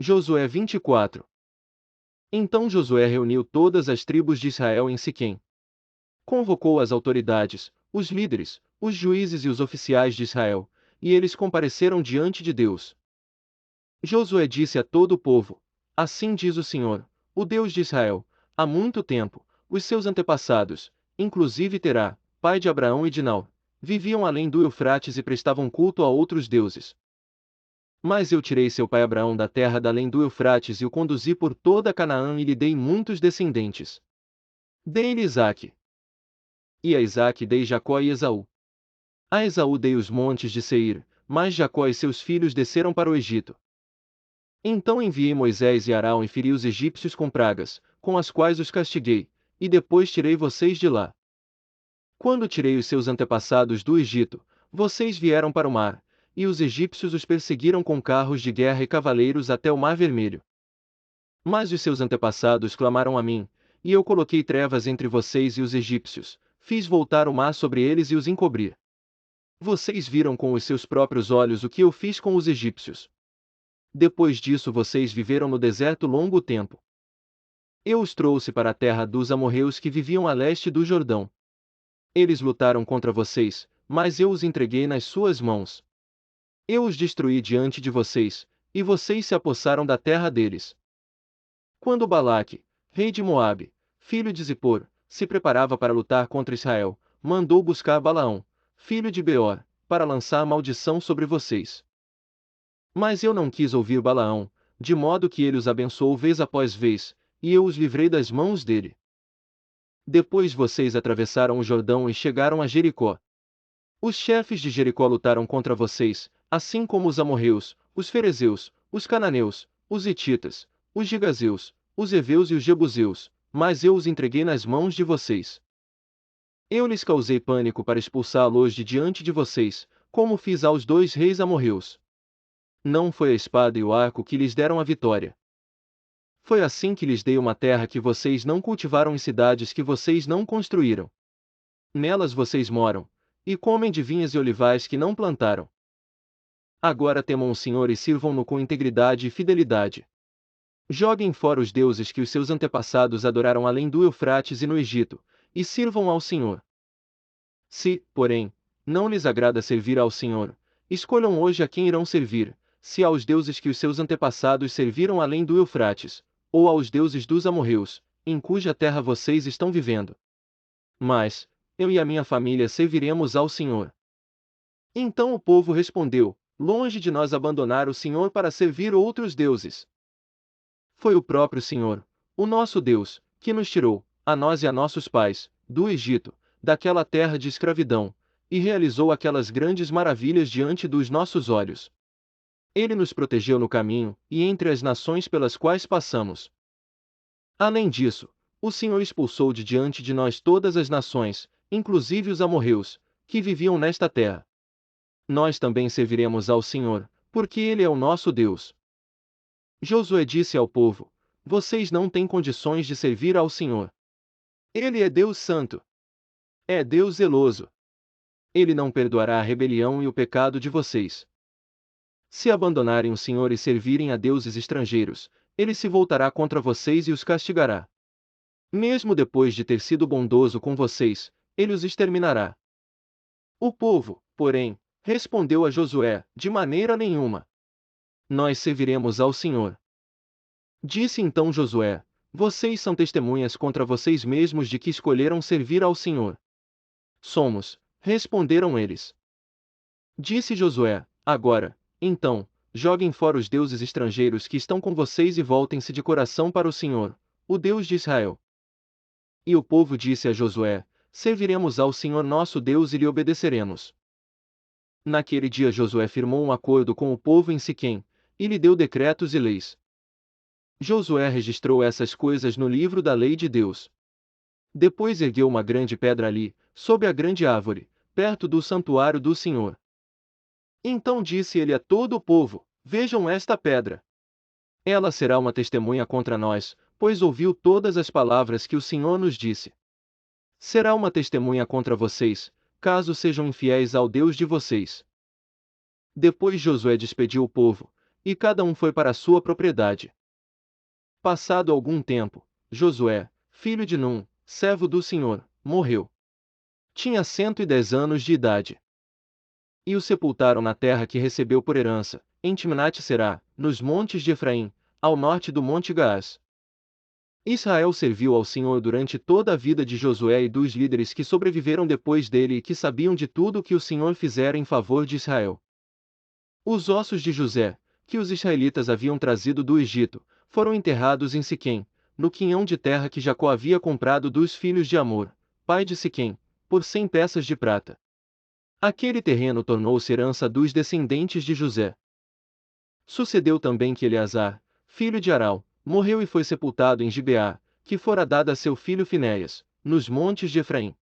Josué 24. Então Josué reuniu todas as tribos de Israel em Siquém. Convocou as autoridades, os líderes, os juízes e os oficiais de Israel, e eles compareceram diante de Deus. Josué disse a todo o povo: Assim diz o Senhor, o Deus de Israel: há muito tempo, os seus antepassados, inclusive Terá, pai de Abraão e de Naor, viviam além do Eufrates e prestavam culto a outros deuses. Mas eu tirei seu pai Abraão da terra da além do Eufrates e o conduzi por toda Canaã e lhe dei muitos descendentes. Dei-lhe Isaque. E a Isaque dei Jacó e Esaú. A Esaú dei os montes de Seir, mas Jacó e seus filhos desceram para o Egito. Então enviei Moisés e Arão e feri os egípcios com pragas, com as quais os castiguei, e depois tirei vocês de lá. Quando tirei os seus antepassados do Egito, vocês vieram para o mar, e os egípcios os perseguiram com carros de guerra e cavaleiros até o Mar Vermelho. Mas os seus antepassados clamaram a mim, e eu coloquei trevas entre vocês e os egípcios, fiz voltar o mar sobre eles e os encobri. Vocês viram com os seus próprios olhos o que eu fiz com os egípcios. Depois disso vocês viveram no deserto longo tempo. Eu os trouxe para a terra dos amorreus que viviam a leste do Jordão. Eles lutaram contra vocês, mas eu os entreguei nas suas mãos. Eu os destruí diante de vocês, e vocês se apossaram da terra deles. Quando Balaque, rei de Moabe, filho de Zippor, se preparava para lutar contra Israel, mandou buscar Balaão, filho de Beor, para lançar maldição sobre vocês. Mas eu não quis ouvir Balaão, de modo que ele os abençoou vez após vez, e eu os livrei das mãos dele. Depois vocês atravessaram o Jordão e chegaram a Jericó. Os chefes de Jericó lutaram contra vocês, assim como os amorreus, os ferezeus, os cananeus, os hititas, os gigazeus, os heveus e os jebuseus, mas eu os entreguei nas mãos de vocês. Eu lhes causei pânico para expulsá-los de diante de vocês, como fiz aos 2 reis amorreus. Não foi a espada e o arco que lhes deram a vitória. Foi assim que lhes dei uma terra que vocês não cultivaram e cidades que vocês não construíram. Nelas vocês moram, e comem de vinhas e olivais que não plantaram. Agora temam o Senhor e sirvam-no com integridade e fidelidade. Joguem fora os deuses que os seus antepassados adoraram além do Eufrates e no Egito, e sirvam ao Senhor. Se, porém, não lhes agrada servir ao Senhor, escolham hoje a quem irão servir, se aos deuses que os seus antepassados serviram além do Eufrates, ou aos deuses dos amorreus, em cuja terra vocês estão vivendo. Mas, eu e a minha família serviremos ao Senhor. Então o povo respondeu: Longe de nós abandonar o Senhor para servir outros deuses. Foi o próprio Senhor, o nosso Deus, que nos tirou, a nós e a nossos pais, do Egito, daquela terra de escravidão, e realizou aquelas grandes maravilhas diante dos nossos olhos. Ele nos protegeu no caminho, e entre as nações pelas quais passamos. Além disso, o Senhor expulsou de diante de nós todas as nações, inclusive os amorreus, que viviam nesta terra. Nós também serviremos ao Senhor, porque Ele é o nosso Deus. Josué disse ao povo: Vocês não têm condições de servir ao Senhor. Ele é Deus santo. É Deus zeloso. Ele não perdoará a rebelião e o pecado de vocês. Se abandonarem o Senhor e servirem a deuses estrangeiros, Ele se voltará contra vocês e os castigará. Mesmo depois de ter sido bondoso com vocês, Ele os exterminará. O povo, porém, respondeu a Josué: De maneira nenhuma. Nós serviremos ao Senhor. Disse então Josué: Vocês são testemunhas contra vocês mesmos de que escolheram servir ao Senhor. Somos, responderam eles. Disse Josué: Agora, então, joguem fora os deuses estrangeiros que estão com vocês e voltem-se de coração para o Senhor, o Deus de Israel. E o povo disse a Josué: Serviremos ao Senhor nosso Deus e lhe obedeceremos. Naquele dia Josué firmou um acordo com o povo em Siquém, e lhe deu decretos e leis. Josué registrou essas coisas no livro da lei de Deus. Depois ergueu uma grande pedra ali, sob a grande árvore, perto do santuário do Senhor. Então disse ele a todo o povo: Vejam esta pedra. Ela será uma testemunha contra nós, pois ouviu todas as palavras que o Senhor nos disse. Será uma testemunha contra vocês, caso sejam infiéis ao Deus de vocês. Depois Josué despediu o povo, e cada um foi para a sua propriedade. Passado algum tempo, Josué, filho de Num, servo do Senhor, morreu. Tinha 110 anos de idade. E o sepultaram na terra que recebeu por herança, em Timnat-Será, nos montes de Efraim, ao norte do monte Gaás. Israel serviu ao Senhor durante toda a vida de Josué e dos líderes que sobreviveram depois dele e que sabiam de tudo o que o Senhor fizera em favor de Israel. Os ossos de José, que os israelitas haviam trazido do Egito, foram enterrados em Siquém, no quinhão de terra que Jacó havia comprado dos filhos de Amor, pai de Siquém, por 100 peças de prata. Aquele terreno tornou-se herança dos descendentes de José. Sucedeu também que Eleazar, filho de Arau, morreu e foi sepultado em Gibeá, que fora dada a seu filho Finéias, nos montes de Efraim.